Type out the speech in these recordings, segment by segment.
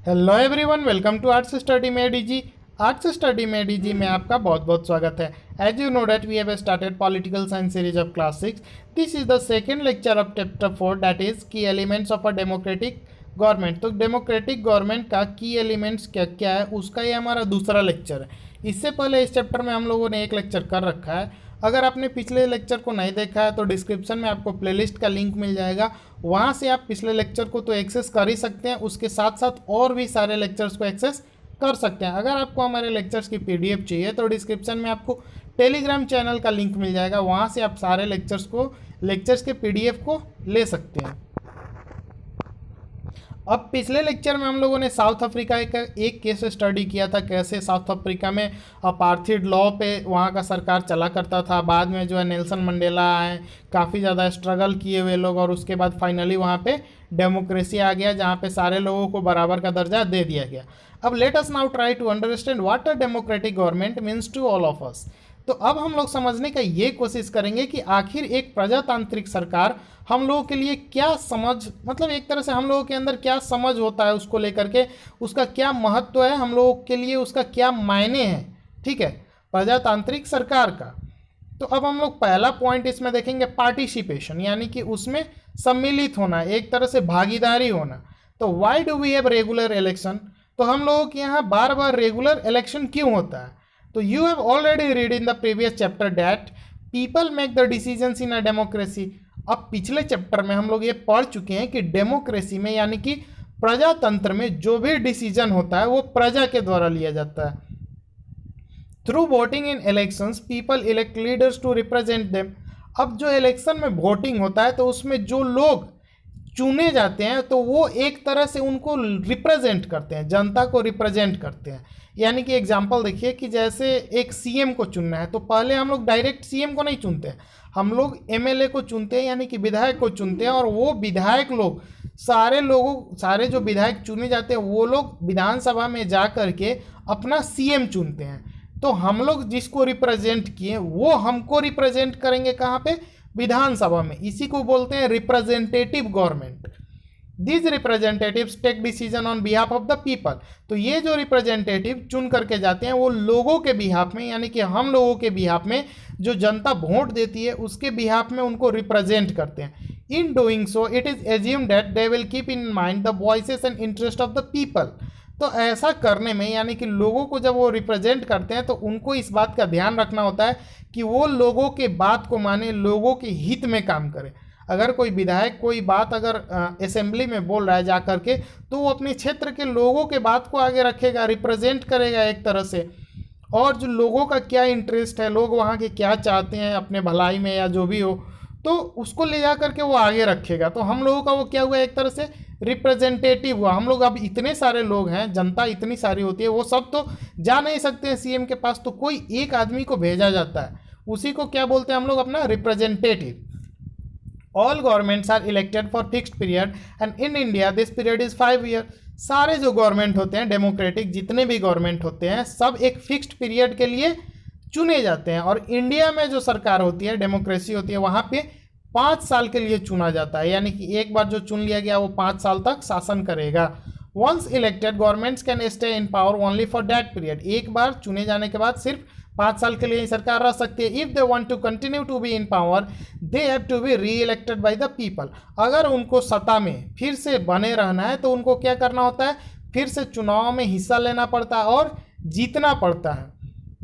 Hello everyone, welcome to arts study में DG. Arts study में DG में आपका बहुत बहुत स्वागत है। As you know that we have started political science series of class 6। This is the second lecture of chapter 4 that is key elements of a democratic government. तो democratic government का key elements क्या क्या है उसका ये हमारा दूसरा lecture है। इससे पहले इस चैप्टर में हम लोगों ने एक लेक्चर कर रखा है। अगर आपने पिछले लेक्चर को नहीं देखा है तो डिस्क्रिप्शन में आपको प्लेलिस्ट का लिंक मिल जाएगा, वहाँ से आप पिछले लेक्चर को तो एक्सेस कर ही सकते हैं, उसके साथ साथ और भी सारे लेक्चर्स को एक्सेस कर सकते हैं। अगर आपको हमारे लेक्चर्स की पीडीएफ चाहिए तो डिस्क्रिप्शन में आपको टेलीग्राम चैनल का लिंक मिल जाएगा, वहाँ से आप सारे लेक्चर्स के पीडीएफ को ले सकते हैं। अब पिछले लेक्चर में हम लोगों ने साउथ अफ्रीका का एक केस स्टडी किया था, कैसे साउथ अफ्रीका में अपार्थाइड लॉ पे वहाँ का सरकार चला करता था। बाद में जो है नेल्सन मंडेला आए, काफ़ी ज़्यादा स्ट्रगल किए हुए लोग, और उसके बाद फाइनली वहाँ पे डेमोक्रेसी आ गया जहाँ पे सारे लोगों को बराबर का दर्जा दे दिया गया। अब let us now try to understand what a democratic government means to all of us. तो अब हम लोग समझने का ये कोशिश करेंगे कि आखिर एक प्रजातांत्रिक सरकार हम लोगों के लिए क्या समझ, मतलब एक तरह से हम लोगों के अंदर क्या समझ होता है उसको लेकर के, उसका क्या महत्व है हम लोगों के लिए, उसका क्या मायने हैं, ठीक है, प्रजातांत्रिक सरकार का। तो अब हम लोग पहला पॉइंट इसमें देखेंगे पार्टिसिपेशन, यानी कि उसमें सम्मिलित होना, एक तरह से भागीदारी होना। तो why do we have regular election, तो हम लोगों के यहाँ बार बार रेगुलर इलेक्शन क्यों होता है। तो you have already read in the previous chapter that people make the decisions in a democracy. अब पिछले चैप्टर में हम लोग ये पढ़ चुके हैं कि डेमोक्रेसी में, यानी कि प्रजातंत्र में, जो भी डिसीजन होता है वो प्रजा के द्वारा लिया जाता है। Through voting in elections people elect leaders to represent them. अब जो इलेक्शन में वोटिंग होता है तो उसमें जो लोग चुने जाते हैं तो वो एक तरह से उनको रिप्रेजेंट करते हैं, जनता को रिप्रेजेंट करते हैं। यानी कि एग्जांपल देखिए कि जैसे एक सीएम को चुनना है तो पहले हम लोग डायरेक्ट सीएम को नहीं चुनते हैं, हम लोग एमएलए को चुनते हैं, यानी कि विधायक को चुनते हैं। और वो विधायक लोग, सारे जो विधायक चुने जाते हैं वो लोग विधानसभा में जा कर के अपना सीएम चुनते हैं। तो हम लोग जिसको रिप्रेजेंट किए वो हमको रिप्रेजेंट करेंगे कहाँ पे, विधानसभा में। इसी को बोलते हैं representative government. These representatives take decision on behalf of the people। तो ये जो रिप्रेजेंटेटिव चुन करके जाते हैं वो लोगों के बिहाफ में, यानी कि हम लोगों के बिहाफ में, जो जनता वोट देती है उसके बिहाफ में उनको रिप्रेजेंट करते हैं। In doing so it is assumed that they will keep in mind the voices and interest of the people. तो ऐसा करने में, यानी कि लोगों को जब वो रिप्रेजेंट करते हैं तो उनको इस बात का ध्यान रखना होता है कि वो लोगों के बात को माने, लोगों के हित में काम करे। अगर कोई विधायक कोई बात अगर असेंबली में बोल रहा है जा कर के, तो वो अपने क्षेत्र के लोगों के बात को आगे रखेगा, रिप्रेजेंट करेगा एक तरह से। और जो लोगों का क्या इंटरेस्ट है, लोग वहाँ के क्या चाहते हैं अपने भलाई में या जो भी हो, तो उसको ले जा करके वो आगे रखेगा। तो हम लोगों का वो क्या हुआ, एक तरह से रिप्रेजेंटेटिव हुआ। हम लोग अब इतने सारे लोग हैं, जनता इतनी सारी होती है, वो सब तो जा नहीं सकते हैं सीएम के पास, तो कोई एक आदमी को भेजा जाता है, उसी को क्या बोलते हैं हम लोग, अपना representative. All governments are elected for fixed period and in India this period is 5 year. सारे जो गवर्नमेंट होते हैं डेमोक्रेटिक, जितने भी गवर्नमेंट होते हैं, सब एक फिक्स्ड पीरियड के लिए चुने जाते हैं। और इंडिया में जो सरकार होती है, डेमोक्रेसी होती है, वहाँ पे 5 साल के लिए चुना जाता है, यानी कि एक बार जो चुन लिया गया वो 5 साल तक शासन करेगा। Once elected governments can stay in power only for that period. एक बार चुने जाने के बाद सिर्फ 5 साल के लिए ही सरकार रह सकती है। If they want to continue to be in power they have to be reelected by the people. अगर उनको सत्ता में फिर से बने रहना है तो उनको क्या करना होता है, फिर से चुनाव में हिस्सा लेना पड़ता है और जीतना पड़ता है।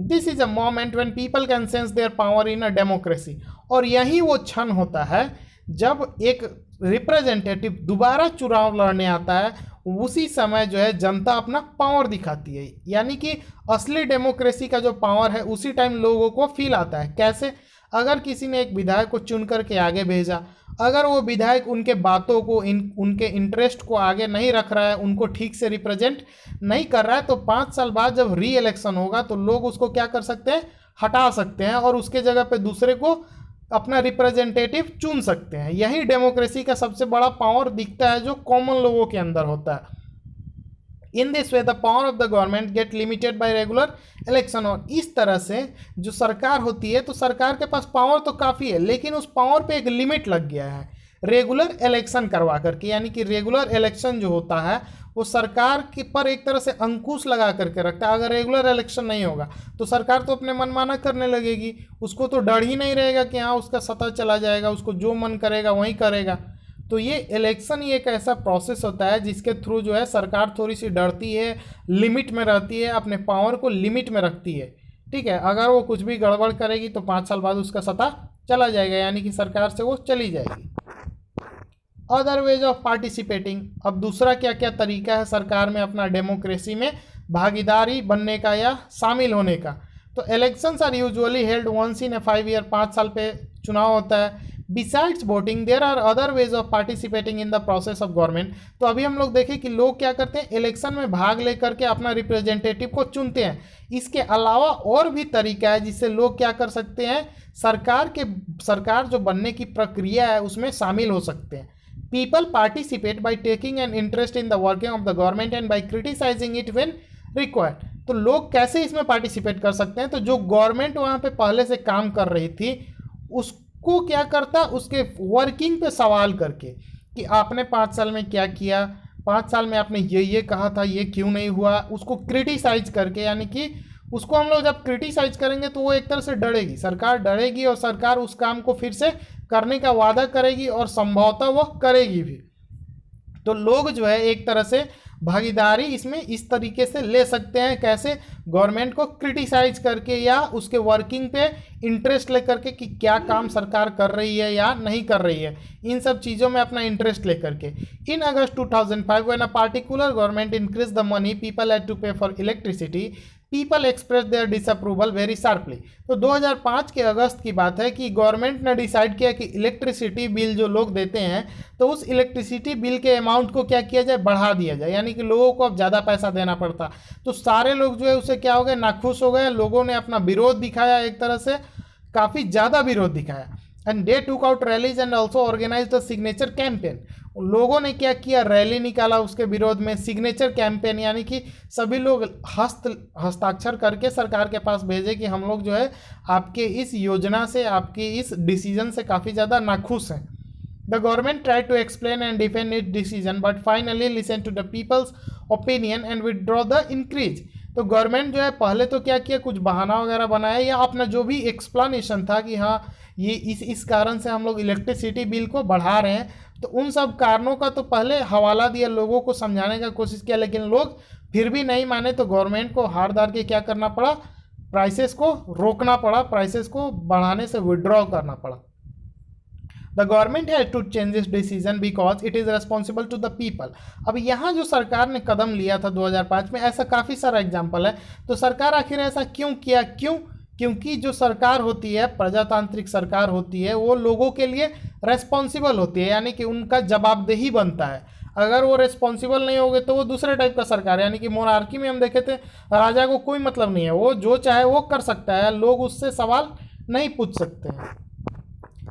This is a moment when people can sense their power in a democracy. और यही वो क्षण होता है जब एक रिप्रेजेंटेटिव दोबारा चुनाव लड़ने आता है, उसी समय जो है जनता अपना पावर दिखाती है। यानी कि असली डेमोक्रेसी का जो पावर है उसी टाइम लोगों को फील आता है। कैसे, अगर किसी ने एक विधायक को चुन करके आगे भेजा, अगर वो विधायक उनके बातों को, उनके इंटरेस्ट को आगे नहीं रख रहा है, उनको ठीक से रिप्रेजेंट नहीं कर रहा है, तो 5 साल बाद जब री इलेक्शन होगा तो लोग उसको क्या कर सकते हैं, हटा सकते हैं और उसके जगह पे दूसरे को अपना रिप्रेजेंटेटिव चुन सकते हैं। यही डेमोक्रेसी का सबसे बड़ा पावर दिखता है जो कॉमन लोगों के अंदर होता है। In this way the power of the government get limited by regular election. और इस तरह से जो सरकार होती है तो सरकार के पास पावर तो काफ़ी है, लेकिन उस पावर पे एक लिमिट लग गया है रेगुलर इलेक्शन करवा करके। यानी कि रेगुलर इलेक्शन जो होता है वो सरकार के पर एक तरह से अंकुश लगा करके रखता है। अगर रेगुलर इलेक्शन नहीं होगा तो सरकार तो अपने मनमाना करने लगेगी, उसको तो डर ही नहीं रहेगा कि हाँ उसका सत्ता चला जाएगा, उसको जो मन करेगा वही करेगा। तो ये इलेक्शन ही एक ऐसा प्रोसेस होता है जिसके थ्रू जो है सरकार थोड़ी सी डरती है, लिमिट में रहती है, अपने पावर को लिमिट में रखती है। ठीक है, अगर वो कुछ भी गड़बड़ करेगी तो 5 साल बाद उसका सत्ता चला जाएगा, यानी कि सरकार से वो चली जाएगी। अदर वेज ऑफ पार्टिसिपेटिंग, अब दूसरा क्या क्या तरीका है सरकार में अपना डेमोक्रेसी में भागीदारी बनने का या शामिल होने का। तो elections are usually held once in a 5 year, 5 साल पे चुनाव होता है। Besides voting there are other ways of participating in the process of government. तो अभी हम लोग देखें कि लोग क्या करते हैं, इलेक्शन में भाग लेकर के अपना रिप्रेजेंटेटिव को चुनते हैं। इसके अलावा और भी तरीका है जिससे लोग क्या कर सकते हैं, सरकार जो बनने की प्रक्रिया है उसमें शामिल हो सकते हैं। People participate by taking an interest in the working of the government and by criticizing it when required। तो लोग कैसे इसमें पार्टिसिपेट कर सकते हैं, तो जो गवर्नमेंट वहाँ पे पहले से काम कर रही थी उसको क्या करता, उसके वर्किंग पे सवाल करके कि आपने 5 साल में क्या किया, 5 साल में आपने ये कहा था, ये क्यों नहीं हुआ, उसको क्रिटिसाइज करके। यानी कि उसको हम लोग जब क्रिटिसाइज करेंगे तो वो एक तरह से डरेगी, सरकार डरेगी और सरकार उस काम को फिर से करने का वादा करेगी और संभवतः वो करेगी भी। तो लोग जो है एक तरह से भागीदारी इसमें इस तरीके से ले सकते हैं, कैसे, गवर्नमेंट को क्रिटिसाइज करके या उसके वर्किंग पे इंटरेस्ट लेकर के कि क्या काम सरकार कर रही है या नहीं कर रही है, इन सब चीज़ों में अपना इंटरेस्ट लेकर के। In August 2005 when a particular government increase the money people had to pay for electricity, people express their disapproval very sharply. तो 2005 के अगस्त की बात है कि गवर्नमेंट ने डिसाइड किया कि इलेक्ट्रिसिटी बिल जो लोग देते हैं तो उस इलेक्ट्रिसिटी बिल के अमाउंट को क्या किया जाए, बढ़ा दिया जाए, यानी कि लोगों को अब ज़्यादा पैसा देना पड़ता। तो सारे लोग जो है उससे क्या हो गए, नाखुश हो गए, लोगों ने अपना विरोध दिखाया, एक तरह से काफ़ी ज़्यादा विरोध दिखाया। And they took out rallies and also organise the signature campaign. लोगों ने क्या किया, रैली निकाला उसके विरोध में, सिग्नेचर कैंपेन, यानी कि सभी लोग हस्ताक्षर करके सरकार के पास भेजे कि हम लोग जो है आपके इस योजना से, आपके इस डिसीजन से काफ़ी ज़्यादा नाखुश हैं। The government try to explain and defend it decision but finally listen to the people's opinion and withdraw the increase. तो गवर्नमेंट जो है पहले तो क्या किया, कुछ बहाना वगैरह बनाया या अपना जो भी एक्सप्लेनेशन था कि हाँ ये इस कारण से हम लोग इलेक्ट्रिसिटी बिल को बढ़ा रहे हैं, तो उन सब कारणों का तो पहले हवाला दिया, लोगों को समझाने का कोशिश किया, लेकिन लोग फिर भी नहीं माने। तो गवर्नमेंट को हार डाल के क्या करना पड़ा, प्राइसेस को रोकना पड़ा, प्राइसेस को बढ़ाने से विड्रॉ करना पड़ा। The government has to change this decision because it is responsible to the people. अब यहाँ जो सरकार ने कदम लिया था 2005 में, ऐसा काफ़ी सारा एग्जाम्पल है। तो सरकार आखिर ऐसा क्यों किया, क्योंकि जो सरकार होती है, प्रजातांत्रिक सरकार होती है, वो लोगों के लिए रेस्पॉन्सिबल होती है, यानी कि उनका जवाबदेही बनता है। अगर वो रेस्पॉन्सिबल नहीं होगे तो वो दूसरे टाइप का सरकार, यानी कि मोनार्की में हम देखे थे राजा को कोई मतलब नहीं है, वो जो चाहे वो कर सकता है, लोग उससे सवाल नहीं पूछ सकते हैं।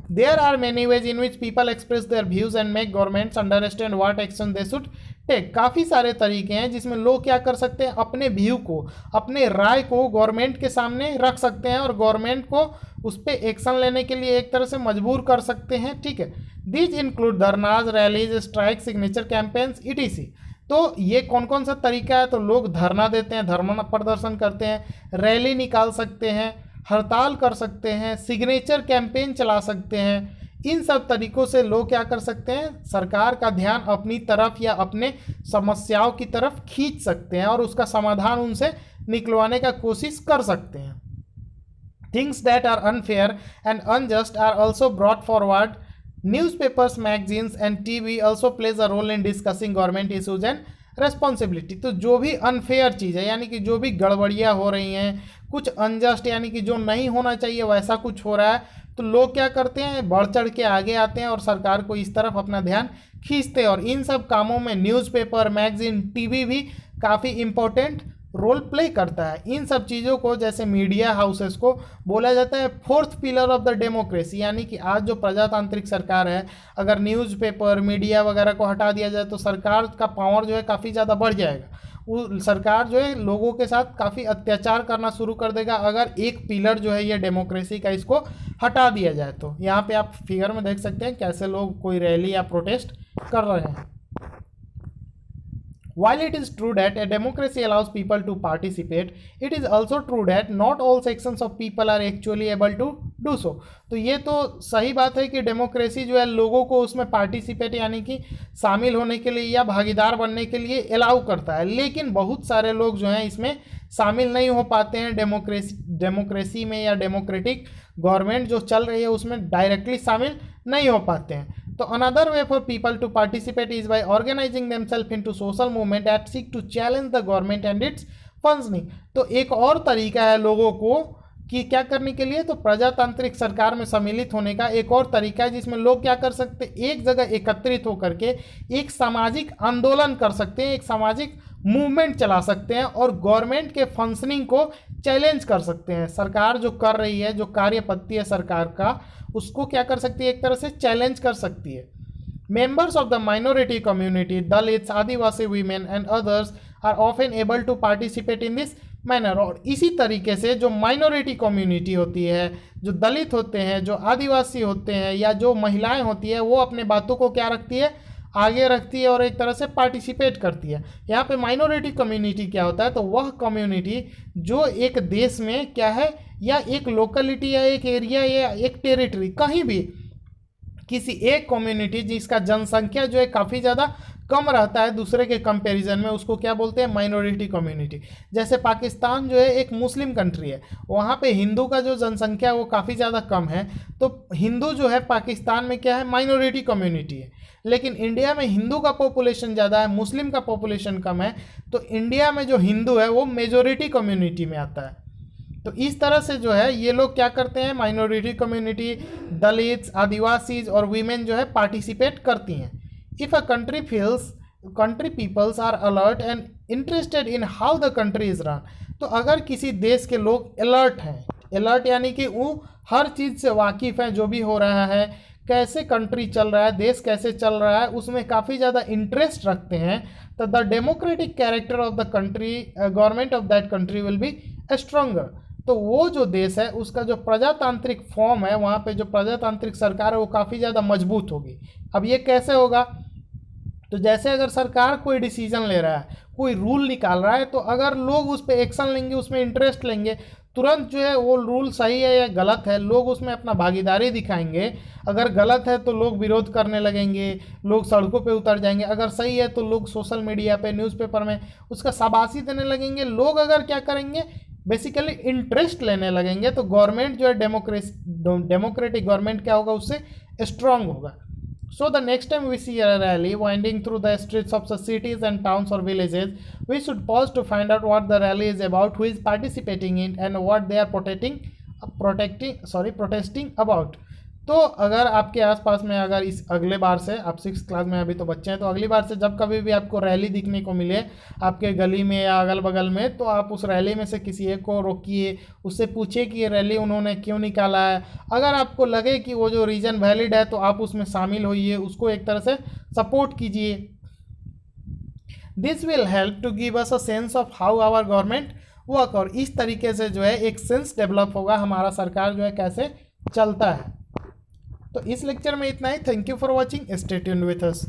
There are many ways in which people express their views and make governments understand what action they should take। काफ़ी सारे तरीके हैं जिसमें लोग क्या कर सकते हैं, अपने व्यू को, अपने राय को गवर्नमेंट के सामने रख सकते हैं और गवर्नमेंट को उस पर एक्शन लेने के लिए एक तरह से मजबूर कर सकते हैं। ठीक है, these include dharnas, rallies, strike, signature campaigns etc। तो ये कौन कौन सा तरीका है, तो लोग धरना देते हैं, धरना प्रदर्शन करते हैं, रैली निकाल सकते हैं, हड़ताल कर सकते हैं, सिग्नेचर कैंपेन चला सकते हैं। इन सब तरीकों से लोग क्या कर सकते हैं, सरकार का ध्यान अपनी तरफ या अपने समस्याओं की तरफ खींच सकते हैं और उसका समाधान उनसे निकलवाने का कोशिश कर सकते हैं। Things that are unfair and unjust are also brought forward. Newspapers, magazines and TV also plays a role in discussing government issues and responsibility. तो जो भी अनफेयर चीज़ है, यानी कि जो भी गड़बड़ियाँ हो रही हैं, कुछ अनजस्ट यानी कि जो नहीं होना चाहिए वैसा कुछ हो रहा है, तो लोग क्या करते हैं, बढ़ चढ़ के आगे आते हैं और सरकार को इस तरफ अपना ध्यान खींचते हैं। और इन सब कामों में न्यूज़पेपर, मैगजीन, TV भी काफ़ी इम्पोर्टेंट रोल प्ले करता है। इन सब चीज़ों को, जैसे मीडिया हाउसेस को बोला जाता है 4th pillar of the democracy, यानी कि आज जो प्रजातांत्रिक सरकार है, अगर न्यूज़पेपर, मीडिया वगैरह को हटा दिया जाए तो सरकार का पावर जो है काफ़ी ज़्यादा बढ़ जाएगा। वो सरकार जो है लोगों के साथ काफ़ी अत्याचार करना शुरू कर देगा अगर एक पिलर जो है ये डेमोक्रेसी का, इसको हटा दिया जाए। तो यहाँ पे आप फिगर में देख सकते हैं कैसे लोग कोई रैली या प्रोटेस्ट कर रहे हैं। While it is true that a democracy allows people to participate, it is also true that not all sections of people are actually able to do so. तो ये तो सही बात है कि डेमोक्रेसी जो है लोगों को उसमें पार्टिसिपेट यानी कि शामिल होने के लिए या भागीदार बनने के लिए अलाउ करता है, लेकिन बहुत सारे लोग जो हैं इसमें शामिल नहीं हो पाते हैं डेमोक्रेसी में, या डेमोक्रेटिक गवर्नमेंट जो चल रही है उसमें डायरेक्टली शामिल नहीं हो पाते हैं. So another way for people to participate is by organizing themselves into social movement that seek to challenge the government and its functioning. तो एक और तरीका है लोगों को कि क्या करने के लिए, तो प्रजातांत्रिक सरकार में सम्मिलित होने का एक और तरीका है जिसमें लोग क्या कर सकते हैं, एक जगह एकत्रित होकर के एक सामाजिक आंदोलन कर सकते हैं, एक सामाजिक मूवमेंट चला सकते हैं और गवर्नमेंट के फंक्शनिंग को चैलेंज कर सकते हैं. सरकार जो कर रही है, जो कार्यपद्धति है सरकार का, उसको क्या कर सकती है, एक तरह से चैलेंज कर सकती है. Members of the minority community, Dalits, Adivasi women and others are often able to participate in this manner. और इसी तरीके से जो माइनॉरिटी कम्युनिटी होती है, जो दलित होते हैं, जो आदिवासी होते हैं, या जो महिलाएं होती है, वो अपने बातों को क्या रखती है, आगे रखती है और एक तरह से पार्टिसिपेट करती है. यहाँ पे माइनॉरिटी कम्युनिटी क्या होता है, तो वह कम्युनिटी जो एक देश में क्या है, या एक लोकेलिटी या एक एरिया या एक टेरिटरी, कहीं भी किसी एक कम्युनिटी जिसका जनसंख्या जो है काफ़ी ज़्यादा कम रहता है दूसरे के कंपैरिजन में, उसको क्या बोलते हैं, माइनॉरिटी कम्युनिटी. जैसे पाकिस्तान जो है एक मुस्लिम कंट्री है, वहाँ पे हिंदू का जो जनसंख्या है वो काफ़ी ज़्यादा कम है, तो हिंदू जो है पाकिस्तान में क्या है, माइनॉरिटी कम्युनिटी है. लेकिन इंडिया में हिंदू का पॉपुलेशन ज़्यादा है, मुस्लिम का पॉपुलेशन कम है, तो इंडिया में जो हिंदू है वो मेजॉरिटी कम्युनिटी में आता है. तो इस तरह से जो है ये लोग क्या करते हैं, माइनॉरिटी कम्युनिटी, दलित्स, आदिवासीज और वीमेन जो है पार्टिसिपेट करती हैं. If a country peoples are alert and interested in how the country is run, तो अगर किसी देश के लोग अलर्ट हैं, अलर्ट यानी कि वो हर चीज़ से वाकिफ़ हैं, जो भी हो रहा है, कैसे कंट्री चल रहा है, देश कैसे चल रहा है, उसमें काफ़ी ज़्यादा इंटरेस्ट रखते हैं, तो the democratic character of the country, government of that country will be stronger. तो वो जो देश है उसका जो प्रजातांत्रिक फॉर्म है, वहाँ पे जो प्रजातांत्रिक सरकार है वो काफ़ी ज़्यादा मजबूत होगी. अब ये कैसे होगा, तो जैसे अगर सरकार कोई डिसीजन ले रहा है, कोई रूल निकाल रहा है, तो अगर लोग उस पर एक्शन लेंगे, उसमें इंटरेस्ट लेंगे, तुरंत जो है वो रूल सही है या गलत है, लोग उसमें अपना भागीदारी दिखाएंगे. अगर गलत है तो लोग विरोध करने लगेंगे, लोग सड़कों पे उतर जाएंगे. अगर सही है तो लोग सोशल मीडिया पे, न्यूज़पेपर में उसका शाबाशी देने लगेंगे. लोग अगर क्या करेंगे, बेसिकली इंटरेस्ट लेने लगेंगे, तो गवर्नमेंट जो है डेमोक्रेटिक गवर्नमेंट क्या होगा, उससे स्ट्रांग होगा. So the next time we see a rally winding through the streets of the cities and towns or villages, we should pause to find out what the rally is about, who is participating in, and what they are protesting about. तो अगर आपके आसपास में, अगर इस अगले बार से, आप 6th क्लास में अभी तो बच्चे हैं, तो अगली बार से जब कभी भी आपको रैली दिखने को मिले आपके गली में या अगल बगल में, तो आप उस रैली में से किसी एक को रोकिए, उससे पूछिए कि ये रैली उन्होंने क्यों निकाला है. अगर आपको लगे कि वो जो रीज़न वैलिड है तो आप उसमें शामिल होइए, उसको एक तरह से सपोर्ट कीजिए. This will help to give us a sense of how our government work. और इस तरीके से जो है एक सेंस डेवलप होगा, हमारा सरकार जो है कैसे चलता है. तो इस लेक्चर में इतना ही. Thank you for watching. Stay tuned with us.